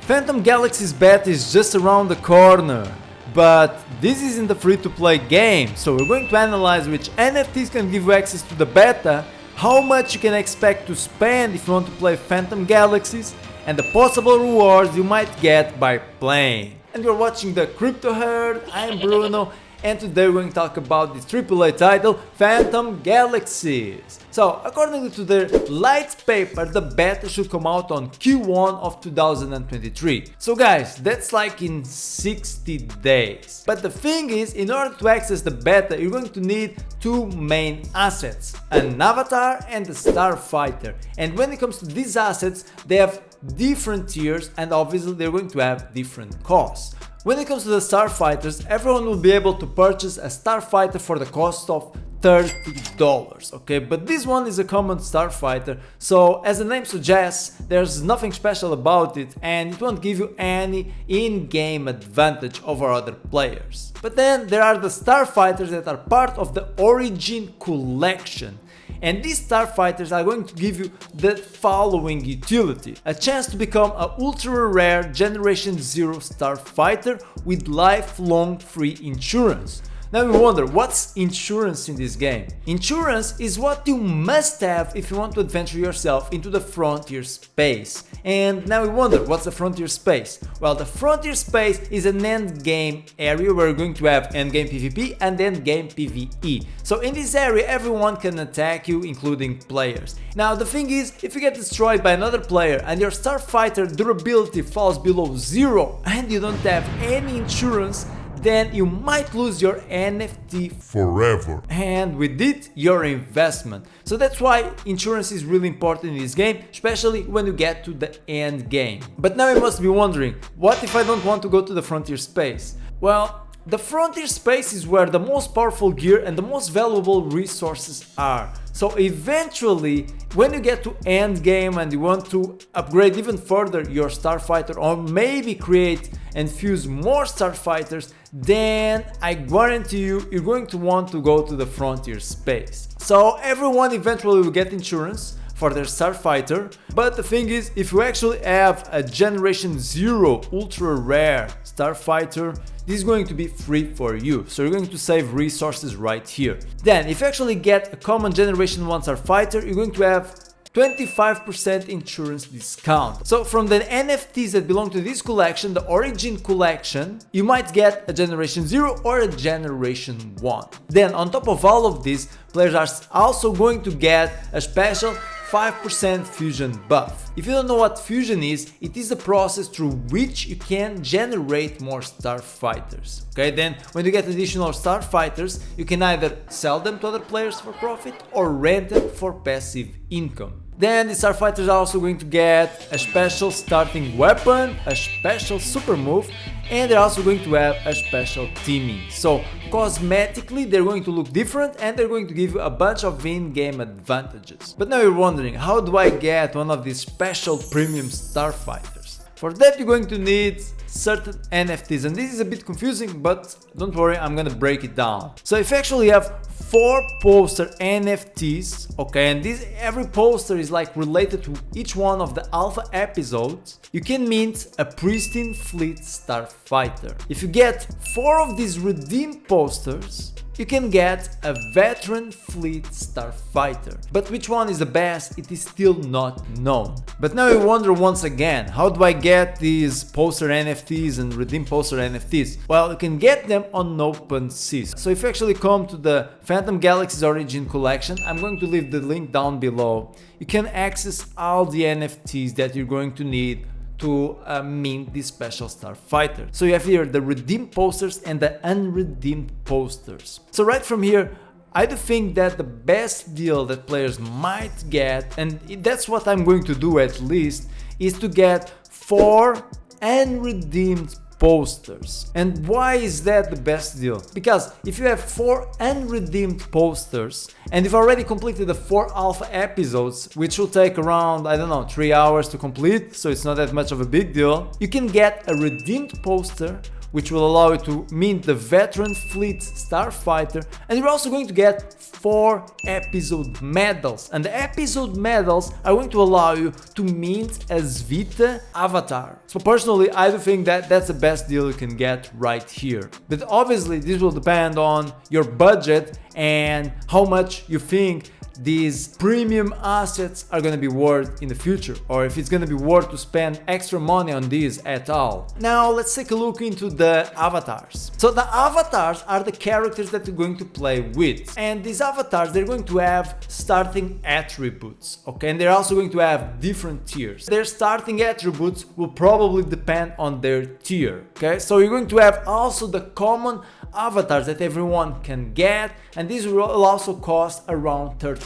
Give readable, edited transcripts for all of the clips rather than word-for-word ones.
Phantom Galaxies Beta is just around the corner, but this isn't a free-to-play game, so we're going to analyze which NFTs can give you access to the beta, how much you can expect to spend if you want to play Phantom Galaxies, and the possible rewards you might get by playing. And you're watching the Crypto Herd, I'm Bruno, and today we're going to talk about this AAA title, Phantom Galaxies. So, according to their light paper, the beta should come out on Q1 of 2023. So guys, that's like in 60 days. But the thing is, in order to access the beta, you're going to need two main assets, an avatar and a Starfighter. And when it comes to these assets, they have different tiers and obviously they're going to have different costs. When it comes to the Starfighters, everyone will be able to purchase a Starfighter for the cost of $30, okay? But this one is a common Starfighter, so as the name suggests, there's nothing special about it and it won't give you any in-game advantage over other players. But then there are the Starfighters that are part of the Origin Collection. And these Starfighters are going to give you the following utility: a chance to become an ultra rare Generation 0 Starfighter with lifelong free insurance. Now you wonder, what's insurance in this game? Insurance is what you must have if you want to adventure yourself into the frontier space. And now we wonder, what's the frontier space? Well, the frontier space is an endgame area where you're going to have endgame PvP and endgame PvE. So in this area, everyone can attack you, including players. Now the thing is, if you get destroyed by another player and your Starfighter durability falls below 0 and you don't have any insurance, then you might lose your NFT forever, and with it, your investment. So that's why insurance is really important in this game, especially when you get to the end game. But now you must be wondering, what if I don't want to go to the frontier space? Well, the frontier space is where the most powerful gear and the most valuable resources are. So eventually, when you get to end game and you want to upgrade even further your Starfighter or maybe create and fuse more Starfighters, then I guarantee you, you're going to want to go to the frontier space. So everyone eventually will get insurance for their Starfighter, but the thing is, if you actually have a Generation 0 ultra rare Starfighter, this is going to be free for you, so you're going to save resources right here. Then, if you actually get a common Generation 1 Starfighter, you're going to have 25% insurance discount. So from the NFTs that belong to this collection, the Origin Collection, you might get a Generation 0 or a Generation 1. Then on top of all of this, players are also going to get a special 5% fusion buff. If you don't know what fusion is, it is the process through which you can generate more Starfighters. Okay, then when you get additional Starfighters, you can either sell them to other players for profit or rent them for passive income. Then the Starfighters are also going to get a special starting weapon, a special super move, and they're also going to have a special teaming. So cosmetically they're going to look different and they're going to give you a bunch of in-game advantages. But now you're wondering, how do I get one of these special premium Starfighters? For that you're going to need certain NFTs, and this is a bit confusing, but don't worry, I'm gonna break it down. So if you actually have 4 poster NFTs, okay, and every poster is like related to each one of the alpha episodes, you can mint a pristine fleet Starfighter. If you get 4 of these redeemed posters, you can get a veteran fleet Starfighter. But which one is the best, it is still not known. But now you wonder once again, how do I get these poster NFTs and redeem poster NFTs? Well, you can get them on OpenSea. So if you actually come to the Phantom Galaxies Origin Collection, I'm going to leave the link down below. You can access all the NFTs that you're going to need to mint this special Starfighter. So you have here the redeemed posters and the unredeemed posters. So right from here, I do think that the best deal that players might get, and that's what I'm going to do at least, is to get 4 unredeemed posters. And why is that the best deal? Because if you have 4 unredeemed posters and you've already completed the 4 alpha episodes, which will take around, I don't know, 3 hours to complete, so it's not that much of a big deal, you can get a redeemed poster which will allow you to mint the veteran fleet Starfighter, and you're also going to get 4 episode medals, and the episode medals are going to allow you to mint a Vita avatar. So personally, I do think that that's the best deal you can get right here. But obviously this will depend on your budget and how much you think these premium assets are going to be worth in the future, or if it's going to be worth to spend extra money on these at all. Now let's take a look into the avatars. So the avatars are the characters that you're going to play with, and these avatars, they're going to have starting attributes, okay, and they're also going to have different tiers. Their starting attributes will probably depend on their tier, okay, so you're going to have also the common avatars that everyone can get, and these will also cost around $30.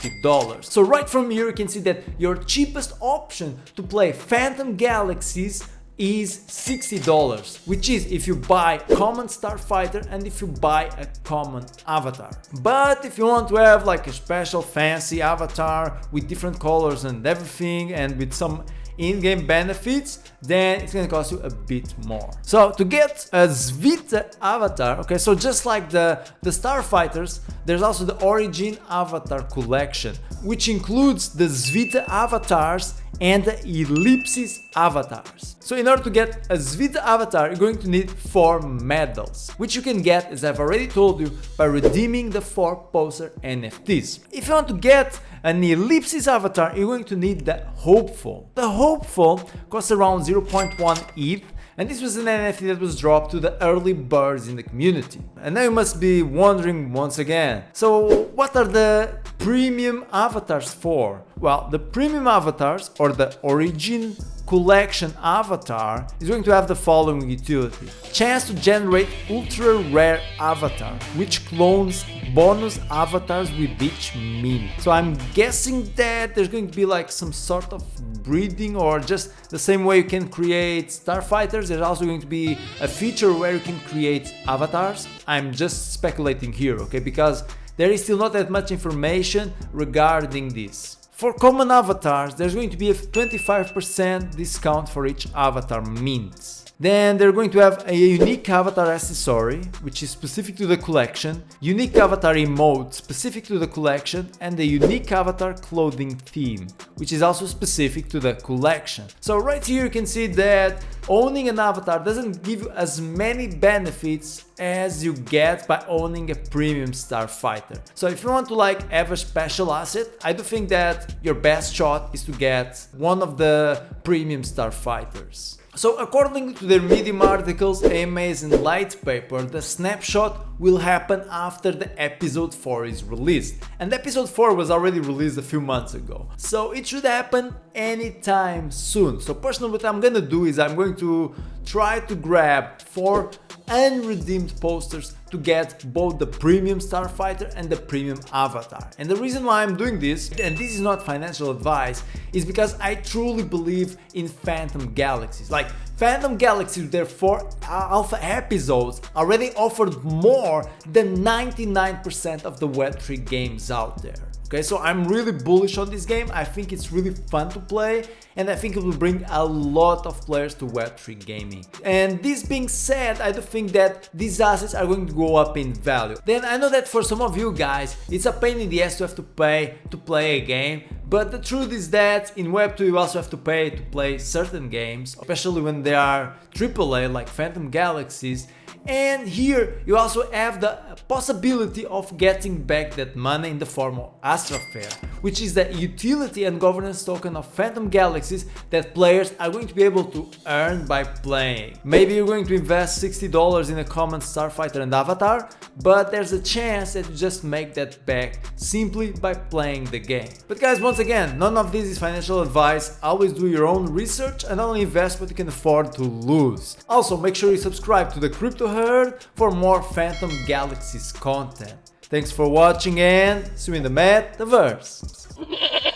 So right from here you can see that your cheapest option to play Phantom Galaxies is $60, which is if you buy common Starfighter and if you buy a common avatar. But if you want to have like a special fancy avatar with different colors and everything and with some in-game benefits, then it's gonna cost you a bit more. So to get a Vita avatar, okay, so just like the Starfighters, there's also the Origin Avatar Collection, which includes the Vita avatars and the Ellipsis avatars. So in order to get a Vita avatar, you're going to need 4 medals, which you can get, as I've already told you, by redeeming the 4 poster NFTs. If you want to get an Ellipsis avatar, you're going to need the Hopeful. The Hopeful costs around 0.1 ETH, and this was an NFT that was dropped to the early birds in the community. And now you must be wondering once again, so what are the premium avatars for? Well, the premium avatars, or the Origin Collection avatar, is going to have the following utility: chance to generate ultra rare avatar, which clones bonus avatars with each mint. So I'm guessing that there's going to be like some sort of breeding, or just the same way you can create Starfighters, there's also going to be a feature where you can create avatars. I'm just speculating here, okay, because there is still not that much information regarding this. For common avatars, there's going to be a 25% discount for each avatar mints. Then they're going to have a unique avatar accessory, which is specific to the collection, unique avatar emote specific to the collection, and the unique avatar clothing theme, which is also specific to the collection. So right here you can see that owning an avatar doesn't give you as many benefits as you get by owning a premium Starfighter. So if you want to like have a special asset, I do think that your best shot is to get one of the premium Starfighters. So according to their Medium articles, AMAs and Light Paper, the snapshot will happen after the episode 4 is released. And episode 4 was already released a few months ago. So it should happen anytime soon. So personally what I'm gonna do is I'm going to try to grab 4 unredeemed posters to get both the premium Starfighter and the premium avatar. And the reason why I'm doing this, and this is not financial advice, is because I truly believe in Phantom Galaxies. Like Phantom Galaxies, their 4 alpha episodes already offered more than 99% of the Web3 games out there. Okay, so I'm really bullish on this game. I think it's really fun to play, and I think it will bring a lot of players to Web3 gaming. And this being said, I do think that these assets are going to go up in value. Then I know that for some of you guys, it's a pain in the ass to have to pay to play a game, but the truth is that in Web2 you also have to pay to play certain games, especially when they are AAA like Phantom Galaxies. And here you also have the possibility of getting back that money in the form of ASTRAFER, which is the utility and governance token of Phantom Galaxies that players are going to be able to earn by playing. Maybe you're going to invest $60 in a common Starfighter and avatar, but there's a chance that you just make that back simply by playing the game. But guys, once again, none of this is financial advice. Always do your own research and only invest what you can afford to lose. Also, make sure you subscribe to the Crypto Herd for more Phantom Galaxies content. Thanks for watching and see you in the metaverse.